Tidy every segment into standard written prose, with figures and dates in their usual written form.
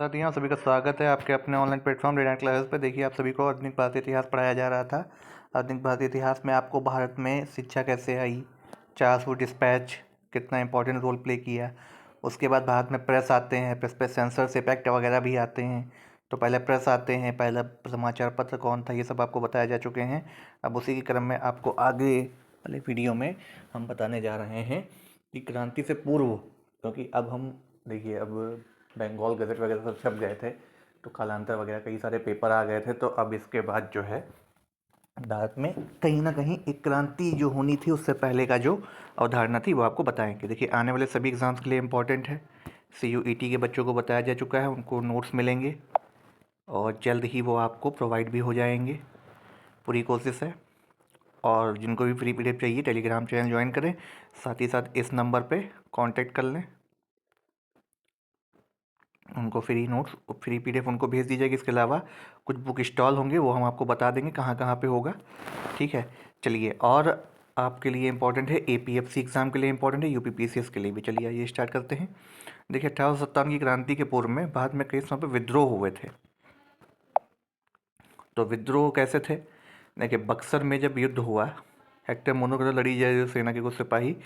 साथियों, सभी का स्वागत है आपके अपने online platform read and classes पे। देखिए, आप सभी को आधुनिक भारतीय इतिहास पढ़ाया जा रहा था। आधुनिक भारतीय इतिहास में आपको भारत में शिक्षा कैसे आई, चार्ल्स वुड डिस्पैच कितना इंपॉर्टेंट रोल प्ले किया। उसके बाद भारत में प्रेस आते हैं, प्रेस पे सेंसरशिप एक्ट वगैरह भी आते हैं। तो पहले प्रेस आते हैं, पहला समाचार पत्र कौन था, ये सब आपको बताया जा चुके हैं। अब उसी के क्रम में आपको आगे वाले वीडियो में हम बताने जा रहे हैं कि क्रांति से पूर्व, क्योंकि अब हम देखिए, अब बंगाल गजट वगैरह सब छप गए थे, तो कालांतर वगैरह कई सारे पेपर आ गए थे। तो अब इसके बाद जो है भारत में कहीं ना कहीं एक क्रांति जो होनी थी, उससे पहले का जो अवधारणा थी वो आपको बताएंगे। देखिए, आने वाले सभी एग्ज़ाम्स के लिए इम्पोर्टेंट है। CUET के बच्चों को बताया जा चुका है, उनको नोट्स मिलेंगे और जल्द ही वो आपको प्रोवाइड भी हो जाएंगे। पूरी कोशिश है। और जिनको भी फ्री PDF चाहिए, टेलीग्राम चैनल ज्वाइन करें, साथ ही साथ इस नंबर पे कांटेक्ट कर लें। उनको फ्री नोट्स, फ्री PDF उनको भेज दीजिएगा। इसके अलावा कुछ बुक स्टॉल होंगे, वो हम आपको बता देंगे कहाँ कहाँ पे होगा। ठीक है, चलिए। और आपके लिए इम्पोर्टेंट है, APFC एग्ज़ाम के लिए इम्पोर्टेंट है, UPPCS के लिए भी। चलिए आइए स्टार्ट करते हैं। देखिए, 1857 की क्रांति के पूर्व में भारत में कई समय पर विद्रोह हुए थे। तो विद्रोह कैसे थे? देखिए, बक्सर में जब युद्ध हुआ, हेक्टर मोनो के साथ लड़ी जाए सेना के कुछ सिपाही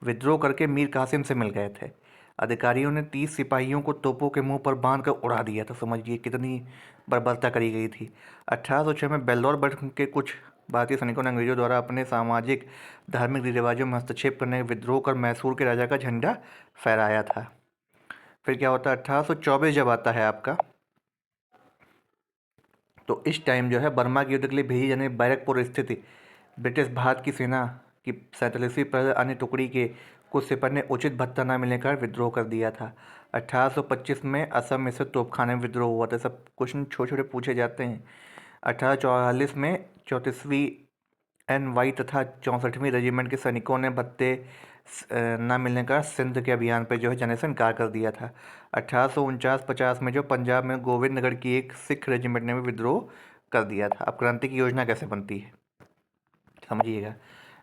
विद्रोह करके मीर कासिम से मिल गए थे। अधिकारियों ने 30 सिपाहियों को तोपों के मुंह पर बांध कर उड़ा दिया था। समझिए कितनी बर्बरता करी गई थी। 1806 में बेल्लौर बर्ग के कुछ भारतीय सैनिकों ने अंग्रेजों द्वारा अपने सामाजिक धार्मिक रीति रिवाजों में हस्तक्षेप करने का विद्रोह कर मैसूर के राजा का झंडा फहराया था। फिर क्या होता है, 1824 जब आता है आपका, तो इस टाइम जो है बर्मा के युद्ध के लिए भेजी जाने बैरकपुर स्थित ब्रिटिश भारत की सेना की 47वीं अन्य टुकड़ी के कुछ सिपाही ने उचित भत्ता न मिलने का विद्रोह कर दिया था। 1825 में असम में से तोपखाने में विद्रोह हुआ था। सब क्वेश्चन छोटे छोटे पूछे जाते हैं। 1844 में 34वीं NY तथा 64वीं रेजिमेंट के सैनिकों ने भत्ते न मिलने का सिंध के अभियान पर जो है जाने से इनकार कर दिया था। 1849-50 में जो पंजाब में गोविंद नगर की एक सिख रेजिमेंट ने भी विद्रोह कर दिया था। अब क्रांति की योजना कैसे बनती है समझिएगा।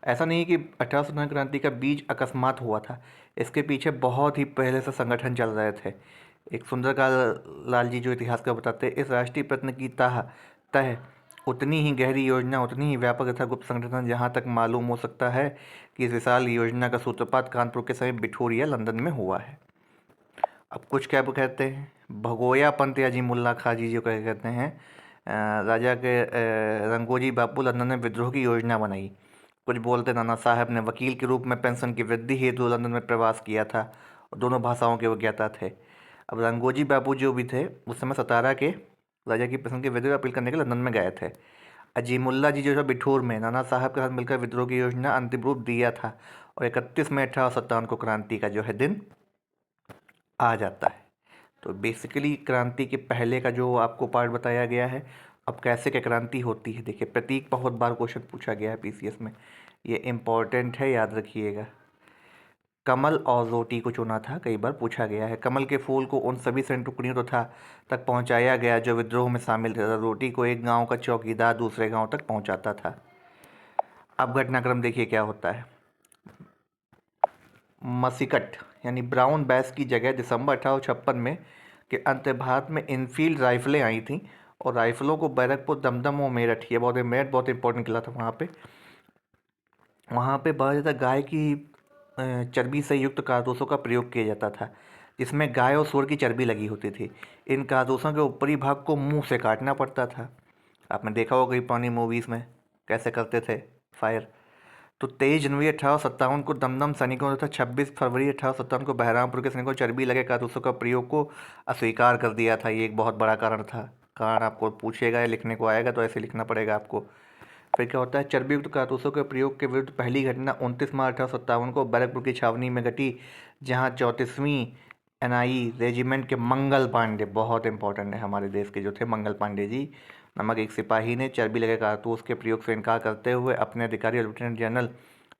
ऐसा नहीं कि 1857 क्रांति का बीज अकस्मात हुआ था। इसके पीछे बहुत ही पहले से संगठन चल रहे थे। एक सुंदरकाल लाल जी जो इतिहास का बताते हैं, इस राष्ट्रीय प्रयत्न की तह उतनी ही गहरी योजना, उतनी ही व्यापक तथा गुप्त संगठन, जहाँ तक मालूम हो सकता है कि इस विशाल योजना का सूत्रपात कानपुर के समय बिठूरिया लंदन में हुआ है। अब कुछ क्या कहते हैं, भगोया पंत या जी मुल्ला खाजी जो क्या कहते हैं, राजा के रंगोजी बापू लंदन में विद्रोह की योजना बनाई। कुछ बोलते नाना साहब ने वकील के रूप में पेंशन की वृद्धि हेतु लंदन में प्रवास किया था और दोनों भाषाओं के वो ज्ञाता थे। अब रंगोजी बापू जो भी थे, उस समय सतारा के राजा की पेंशन की वृद्धि को अपील करने के लिए लंदन में गए थे। अजीमुल्ला जी जो है बिठूर में नाना साहब के साथ मिलकर विद्रोह की योजना अंतिम रूप दिया था और 31 मई 1857 को क्रांति का जो है दिन आ जाता है। तो बेसिकली क्रांति के पहले का जो आपको पार्ट बताया गया है। अब कैसे क्या क्रांति होती है, देखिए प्रतीक बहुत बार क्वेश्चन पूछा गया है PCS में, ये इम्पोर्टेंट है, याद रखिएगा। कमल और रोटी को चुना था, कई बार पूछा गया है। कमल के फूल को उन सभी सैन्य टुकड़ियों तक पहुंचाया गया जो विद्रोह में शामिल थे। रोटी को एक गांव का चौकीदार दूसरे गांव तक पहुंचाता था। अब घटनाक्रम देखिए क्या होता है। मसीकट यानी ब्राउन बैस की जगह दिसंबर 1856 में के अंत भारत में इनफील्ड राइफलें आई थीं और राइफलों को बैरकपुर, दमदम और मेरठ, ये मेरठ बहुत इंपॉर्टेंट किला था वहाँ पे बहुत ज़्यादा गाय की चर्बी से युक्त कारतूसों का प्रयोग किया जाता था, जिसमें गाय और सूअर की चर्बी लगी होती थी। इन कारतूसों के ऊपरी भाग को मुंह से काटना पड़ता था। आपने देखा होगा कई पुरानी मूवीज़ में कैसे करते थे फायर। तो 23 जनवरी 1857 को दमदम सैनिकों तथा 26 फरवरी 1857 को बहरामपुर के सैनिकों चर्बी लगे कारतूसों का प्रयोग को अस्वीकार कर दिया था। ये एक बहुत बड़ा कारण था। कारण आपको पूछेगा या लिखने को आएगा तो ऐसे लिखना पड़ेगा आपको। फिर क्या होता है, चर्बी युक्त कारतूसों के प्रयोग के विरुद्ध पहली घटना 29 मार्च 1857 को बैरकपुर की छावनी में घटी, जहाँ 34वीं NI रेजिमेंट के मंगल पांडे, बहुत इंपॉर्टेंट है हमारे देश के जो थे, मंगल पांडे जी नामक एक सिपाही ने चर्बी लगे कारतूस के प्रयोग से इनकार करते हुए अपने अधिकारी लेफ्टिनेंट जनरल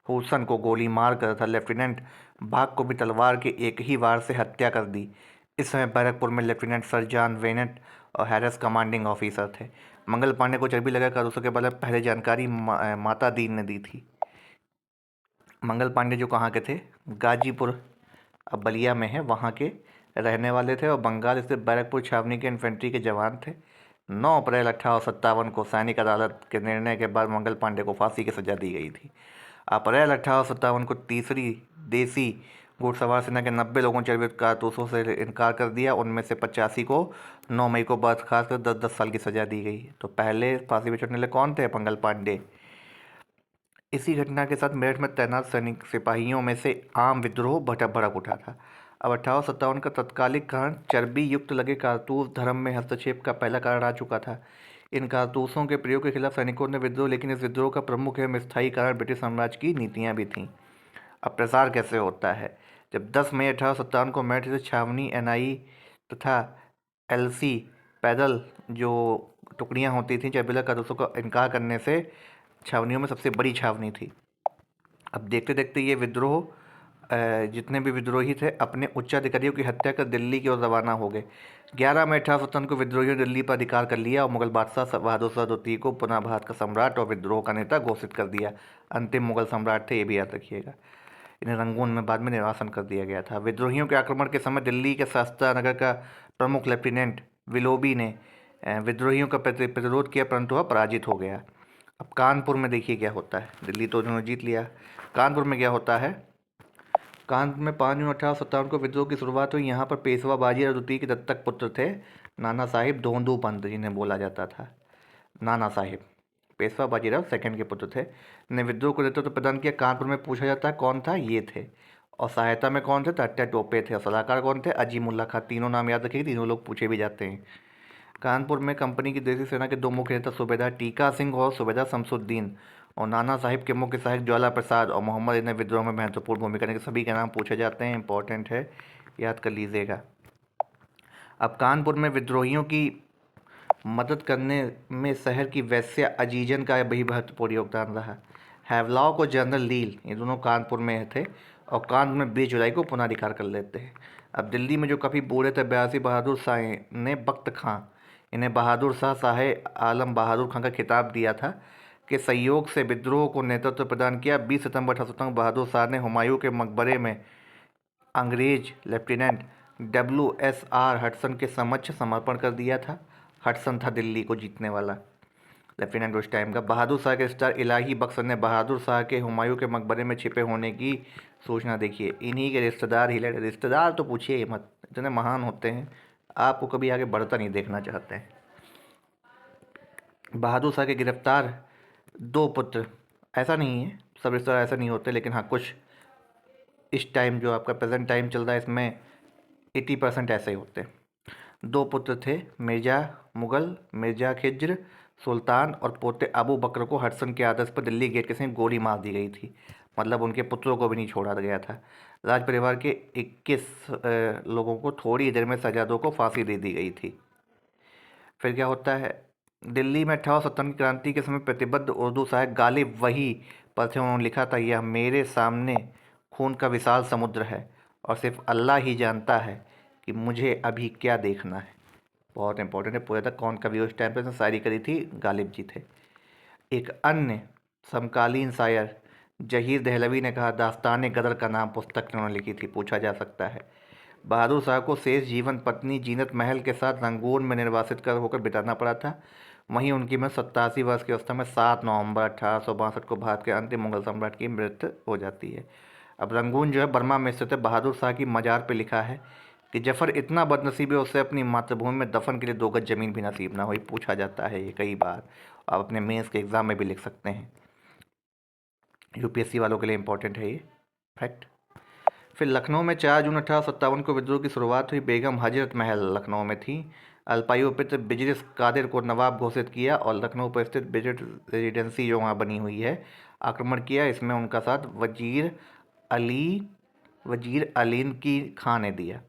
हुसन को गोली मार कर तथा लेफ्टिनेंट बाग को भी तलवार के एक ही वार से हत्या कर दी। इस समय बैरकपुर में लेफ्टिनेंट सर जॉन वेनेट और हैरिस कमांडिंग ऑफिसर थे। मंगल पांडे को चर्बी लगा कारतूसों के बारे में पहले जानकारी माता दीन ने दी थी। मंगल पांडे जो कहाँ के थे, गाजीपुर अब बलिया में है, वहाँ के रहने वाले थे और बंगाल स्थित बैरकपुर छावनी के इन्फेंट्री के जवान थे। 9 अप्रैल 1857 को सैनिक अदालत के निर्णय के बाद मंगल पांडे को फांसी की सजा दी गई थी। अप्रैल 1857 को तीसरी देसी घुड़सवार सेना के 90 लोगों ने चर्बित कारतूसों से इनकार कर दिया। उनमें से 85 को 9 मई को बर्खास्त कर 10-10 साल की सजा दी गई। तो पहले फांसी पे चढ़ने वाले कौन थे? मंगल पांडे। इसी घटना के साथ मेरठ में तैनात सैनिक सिपाहियों में से आम विद्रोह भड़क उठा था। अब 1857 का तत्कालिक कारण चर्बी युक्त लगे कारतूस धर्म में हस्तक्षेप का पहला कारण आ चुका था। इन कारतूसों के प्रयोग के खिलाफ सैनिकों ने विद्रोह, लेकिन इस विद्रोह का प्रमुख एवं स्थायी कारण ब्रिटिश साम्राज्य की नीतियां भी थीं। अब प्रसार कैसे होता है? जब 10 मई 1857 को मेरठ से छावनी एनआई तथा एलसी पैदल जो टुकड़ियां होती थीं चर्बीला कारतूसों का इनकार करने से छावनियों में सबसे बड़ी छावनी थी। अब देखते देखते ये विद्रोह जितने भी विद्रोही थे अपने उच्चाधिकारियों की हत्या कर दिल्ली की ओर रवाना हो गए। 11 मई 1857 को विद्रोहियों ने दिल्ली पर अधिकार कर लिया और मुगल बादशाह बहादुर शाह द्वितीय को पुनः भारत का सम्राट और विद्रोह का नेता घोषित कर दिया। अंतिम मुगल सम्राट थे, ये भी याद रखिएगा। इन्हें रंगून में बाद में निर्वासन कर दिया गया था। विद्रोहियों के आक्रमण के समय दिल्ली के शास्त्रा नगर का प्रमुख लेफ्टिनेंट विलोबी ने विद्रोहियों का प्रतिरोध किया, परंतु वह पराजित हो गया। अब कानपुर में देखिए क्या होता है। दिल्ली तो उन्होंने जीत लिया, कानपुर में क्या होता है? कानपुर में 5 जून 1857 को विद्रोह की शुरुआत हुई। यहाँ पर पेशवा बाजीराव द्वितीय के दत्तक पुत्र थे नाना साहिब धोंदू पंत, जिन्हें बोला जाता था नाना साहिब। पेशवा बाजीराव सेकंड के पुत्र थे, ने विद्रोह को नेतृत्व प्रदान किया। कानपुर में पूछा जाता है कौन था? ये थे। और सहायता में कौन थे? टट्टा टोपे थे। और सलाहकार कौन थे? अजीमुल्ला खां। तीनों नाम याद रखिए, तीनों लोग पूछे भी जाते हैं। कानपुर में कंपनी की देसी सेना के 2 मुख्य नेता सूबेदार टीका सिंह और सूबेदार शमसुद्दीन और नाना साहिब के मुख्य सहायक ज्वाला प्रसाद और मोहम्मद ने विद्रोह में महत्वपूर्ण भूमिका निभाई। सभी के नाम पूछे जाते हैं, इंपॉर्टेंट है, याद कर लीजिएगा। अब कानपुर में विद्रोहियों की मदद करने में शहर की वैश्या अजीजन का भी महत्वपूर्ण योगदान रहा। हैवलॉक और जनरल लील, ये दोनों कानपुर में थे और कानपुर में 20 जुलाई को पुनः अधिकार कर लेते हैं। अब दिल्ली में जो काफ़ी बूढ़े थे बयासी बहादुर शाह ने बख्त खां, इन्हें बहादुर शाह शाह आलम बहादुर खां का खिताब दिया था, के सहयोग से विद्रोह को नेतृत्व प्रदान किया। 20 सितंबर 1857 को बहादुर शाह ने हुमायूं के मकबरे में अंग्रेज लेफ्टिनेंट WSR हडसन के समक्ष समर्पण कर दिया था। हडसन था दिल्ली को जीतने वाला लेफ्टिनेंट उस टाइम का। बहादुर शाह के रिश्तेदार इलाही बख्श ने बहादुर शाह के हुमायूं के मकबरे में छिपे होने की सूचना देखिए। इन्हीं के रिश्तेदार ही लड़े। रिश्तेदार तो पूछिए मत, इतने महान होते हैं, आपको कभी आगे बढ़ता नहीं देखना चाहते हैं। बहादुर शाह के गिरफ्तार 2 पुत्र, ऐसा नहीं है सब रिश्तेदार ऐसा नहीं होते, लेकिन हाँ कुछ इस टाइम जो आपका प्रेजेंट टाइम चल रहा है इसमें 80% ऐसे ही होते हैं। 2 पुत्र थे मिर्ज़ा मुग़ल, मिर्ज़ा खिज्र सुल्तान और पोते अबू बकर को हडसन के आदेश पर दिल्ली गेट के सामने गोली मार दी गई थी। मतलब उनके पुत्रों को भी नहीं छोड़ा गया था। राज परिवार के 21 लोगों को थोड़ी देर में सजा दो को फांसी दे दी गई थी। फिर क्या होता है? दिल्ली में 1857 की क्रांति के समय प्रतिबद्ध उर्दू साहिब गालिब वही पर थे। उन्होंने लिखा था, यह मेरे सामने खून का विशाल समुद्र है और सिर्फ अल्लाह ही जानता है कि मुझे अभी क्या देखना है। बहुत इंपॉर्टेंट है। पूरा तक कौन कवि उस टाइम पे शायरी करी थी? गालिब जी थे। एक अन्य समकालीन शायर जहीर दहलवी ने कहा, दास्तान गदर का नाम पुस्तक उन्होंने लिखी थी। पूछा जा सकता है। बहादुर शाह को शेष जीवन पत्नी जीनत महल के साथ रंगून में निर्वासित कर होकर बिताना पड़ा था। वहीं उनकी में 87 वर्ष की अवस्था में 7 नवंबर 1862 को भारत के अंतिम मुगल सम्राट की मृत्यु हो जाती है। अब रंगून जो है बर्मा में स्थित है। बहादुर शाह की मजार पे लिखा है कि जफ़र इतना बदनसीब है उसे अपनी मातृभूमि में दफन के लिए 2 गज ज़मीन भी नसीब ना हुई। पूछा जाता है ये कई बार, आप अपने मेंस के एग्ज़ाम में भी लिख सकते हैं। यूपीएससी वालों के लिए इंपॉर्टेंट है ये फैक्ट। फिर लखनऊ में 4 जून 1857 को विद्रोह की शुरुआत हुई। बेगम हजरत महल लखनऊ में थी। अल्पायु पुत्र बिजलिस कादिर को नवाब घोषित किया और लखनऊ पर स्थित ब्रिटिश रेजिडेंसी जो वहाँ बनी हुई है आक्रमण किया। इसमें उनका साथ वजीर अलीन की खां ने दिया।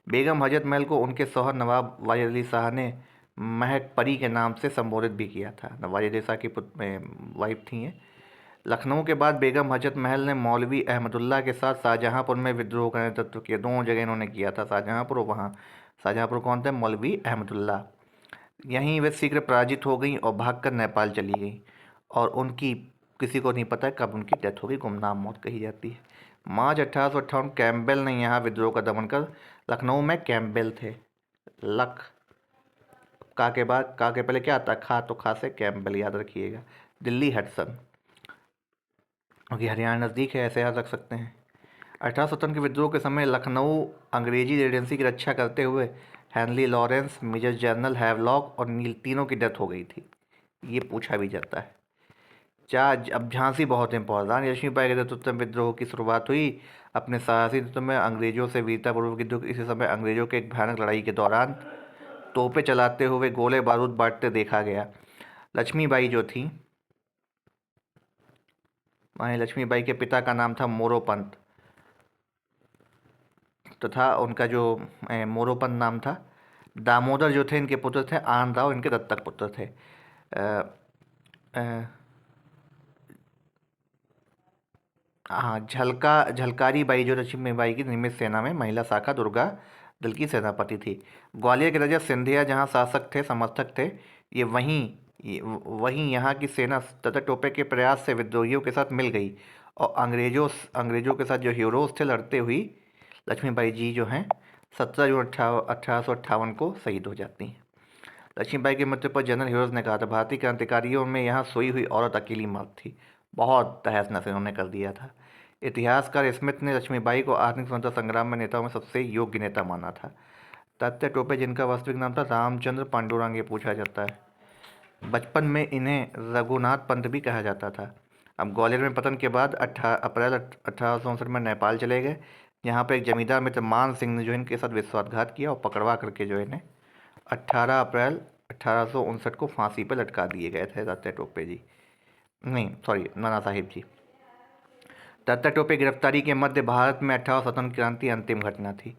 बेगम हजरत महल को उनके शौहर नवाब वाजिद अली शाह ने महक परी के नाम से संबोधित भी किया था। वाजिद अली शाह की वाइफ थी ये। लखनऊ के बाद बेगम हजरत महल ने मौलवी अहमदुल्ला के साथ शाहजहांपुर में विद्रोह का नेतृत्व किया। 2 जगह इन्होंने किया था, शाहजहांपुर और वहाँ। शाहजहांपुर कौन थे? मौलवी अहमदुल्ला। यहीं वे शीघ्र पराजित हो गई और भागकर नेपाल चली गई और उनकी किसी को नहीं पता कब उनकी डेथ हो गई, गुमनाम मौत कही जाती है। मार्च 1858 कैम्पबेल ने यहाँ विद्रोह का दमन कर लखनऊ में कैंपबेल थे। लख का के बाद का के पहले क्या आता है? खा, तो खा से कैंपबेल याद रखिएगा। दिल्ली हडसन, क्योंकि हरियाणा नज़दीक है, ऐसे याद रख सकते हैं। 1857 के विद्रोह के समय लखनऊ अंग्रेजी रेजिडेंसी की रक्षा करते हुए Henry Lawrence, major general Havelock और नील, तीनों की डेथ हो गई थी। ये पूछा भी जाता है। अब झांसी बहुत इंपॉर्टेंट। रानी लक्ष्मीबाई के नेतृत्व में विद्रोह की शुरुआत हुई। अपने साहसी नेतृत्व में अंग्रेजों से वीरतापूर्वक युद्ध। इसी समय अंग्रेजों के एक भयानक लड़ाई के दौरान तोपें चलाते हुए गोले बारूद बांटते देखा गया। लक्ष्मीबाई जो थी, मानी लक्ष्मीबाई के पिता का नाम था मोरोपंत, तथा उनका जो मोरोपंत नाम था। दामोदर जो थे इनके पुत्र थे। आनंद राव इनके दत्तक पुत्र थे। हाँ, झलकारी बाई जो लक्ष्मीबाई की नियमित सेना में महिला शाखा दुर्गा दल की सेनापति थी। ग्वालियर के राजा सिंधिया जहाँ शासक थे, समर्थक थे, वहीं यहाँ की सेना तथा टोपे के प्रयास से विद्रोहियों के साथ मिल गई और अंग्रेजों के साथ जो हीरोज थे लड़ते हुई लक्ष्मीबाई जी जो हैं 17 जून 1858 को शहीद हो जाती हैं। लक्ष्मीबाई के मृत्यु पर जनरल हीरोज ने कहा था, भारतीय क्रांतिकारियों में यहाँ सोई हुई औरत अकेली मर्द थी। बहुत तहस नहस इन्होंने कर दिया था। इतिहासकार स्मिथ ने लक्ष्मीबाई को आधुनिक स्वतंत्रता संग्राम में नेताओं में सबसे योग्य नेता माना था। तात्या टोपे जिनका वास्तविक नाम था रामचंद्र पांडुरंग, ये पूछा जाता है। बचपन में इन्हें रघुनाथ पंत भी कहा जाता था। अब ग्वालियर में पतन के बाद अप्रैल 1864 में नेपाल चले गए। यहाँ पर एक जमींदार मित्र मान सिंह ने जो इनके साथ विश्वासघात किया और पकड़वा करके जो इन्हें 18 अप्रैल 1859 को फांसी पर लटका दिए गए थे तात्या टोपे जी। नहीं, सॉरी, नाना साहिब जी। तात्या टोपे गिरफ्तारी के मध्य भारत में 1857 की क्रांति अंतिम घटना थी।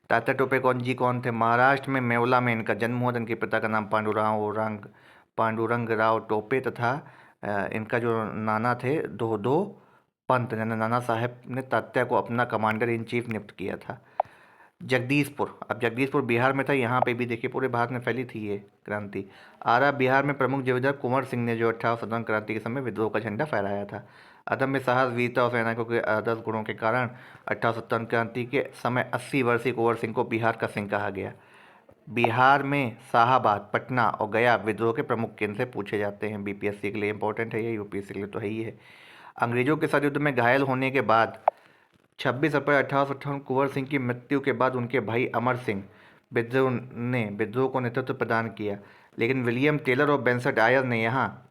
तात्या टोपे कौन थे? महाराष्ट्र में मेवला में इनका जन्म हुआ। इनके पिता का नाम पांडुरंग राव टोपे तथा इनका जो नाना थे दो पंत, यानी नाना साहब ने तात्या को अपना कमांडर इन चीफ नियुक्त किया था। जगदीशपुर, अब जगदीशपुर बिहार में था। यहाँ पे भी देखिए पूरे भारत में फैली थी ये क्रांति। आरा बिहार में प्रमुख जमींदार कुंवर सिंह ने जो 1857 क्रांति के समय विद्रोह का झंडा फहराया था। अदम्य साहस, वीरता और सैनिकों के आदर्श गुणों के कारण 1857 क्रांति के समय 80 वर्षीय कुंवर सिंह को बिहार का सिंह कहा गया। बिहार में शाहाबाद, पटना और गया विद्रोह के प्रमुख केंद्र से पूछे जाते हैं। बीपीएससी के लिए इंपॉर्टेंट है ये, यूपीएससी के लिए तो है ही है। अंग्रेजों के साथ युद्ध में घायल होने के बाद 26 अप्रैल 1858 कुंवर सिंह की मृत्यु के बाद उनके भाई अमर सिंह विद्रोह को नेतृत्व प्रदान किया। लेकिन विलियम टेलर और बेंसट आयर ने यहाँ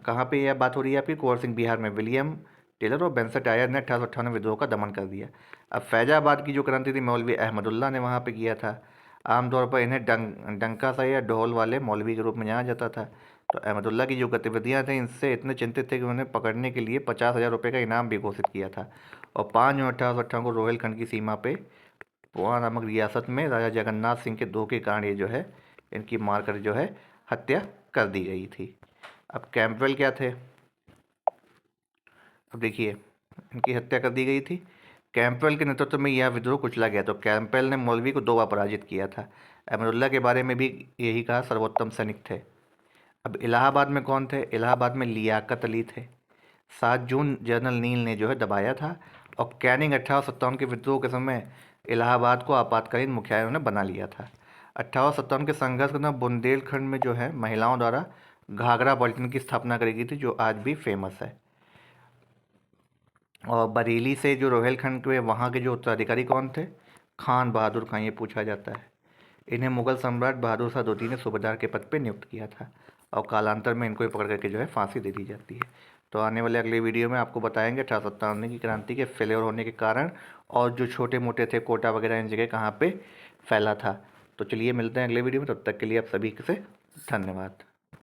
कहाँ पे यह बात हो रही है आपकी? कुंवर सिंह बिहार में। विलियम टेलर और बेंसट आयर ने 1858 विद्रोह का दमन कर दिया। अब फैजाबाद की जो क्रांति थी मौलवी अहमदुल्ला ने वहाँ पे किया था। आमतौर पर इन्हें डंका सा या ढोल वाले मौलवी के रूप में जाना जाता था। तो अहमदुल्ला की जो गतिविधियाँ थी इनसे इतने चिंतित थे कि उन्हें पकड़ने के लिए 50,000 रुपये का इनाम भी घोषित किया था। और 5 जून 1858 को रोहिलखंड की सीमा पे पुआ नामक रियासत में राजा जगन्नाथ सिंह के धोखे के कारण ये जो है इनकी मारकर जो है हत्या कर दी गई थी। अब कैंपबेल क्या थे? अब देखिए, इनकी हत्या कर दी गई थी। कैंपबेल के नेतृत्व में यह विद्रोह कुचला गया। तो कैंपबेल ने मौलवी को 2 बार पराजित किया था। अहमदुल्ला के बारे में भी यही कहा, सर्वोत्तम सैनिक थे। अब इलाहाबाद में कौन थे? इलाहाबाद में लियाकत अली थे। 7 जून जनरल नील ने जो है दबाया था। और कैनिंग 1857 के विद्रोह के समय इलाहाबाद को आपातकालीन मुख्यालय उन्होंने बना लिया था। 1857 के संघर्ष के दौरान बुंदेलखंड में जो है महिलाओं द्वारा घाघरा पलटन की स्थापना करी गई थी, जो आज भी फेमस है। और बरेली से जो रोहिलखंड के वहाँ के जो उत्तराधिकारी कौन थे? खान बहादुर खान, ये पूछा जाता है। इन्हें मुगल सम्राट बहादुर शाह द्वितीय ने सूबेदार के पद पर नियुक्त किया था। और कालांतर में इनको ही पकड़ करके जो है फांसी दे दी जाती है। तो आने वाले अगले वीडियो में आपको बताएंगे 1857 की क्रांति के फेलियर होने के कारण और जो छोटे मोटे थे कोटा वगैरह इन जगह कहाँ पे फैला था। तो चलिए मिलते हैं अगले वीडियो में, तब तक के लिए आप सभी से धन्यवाद।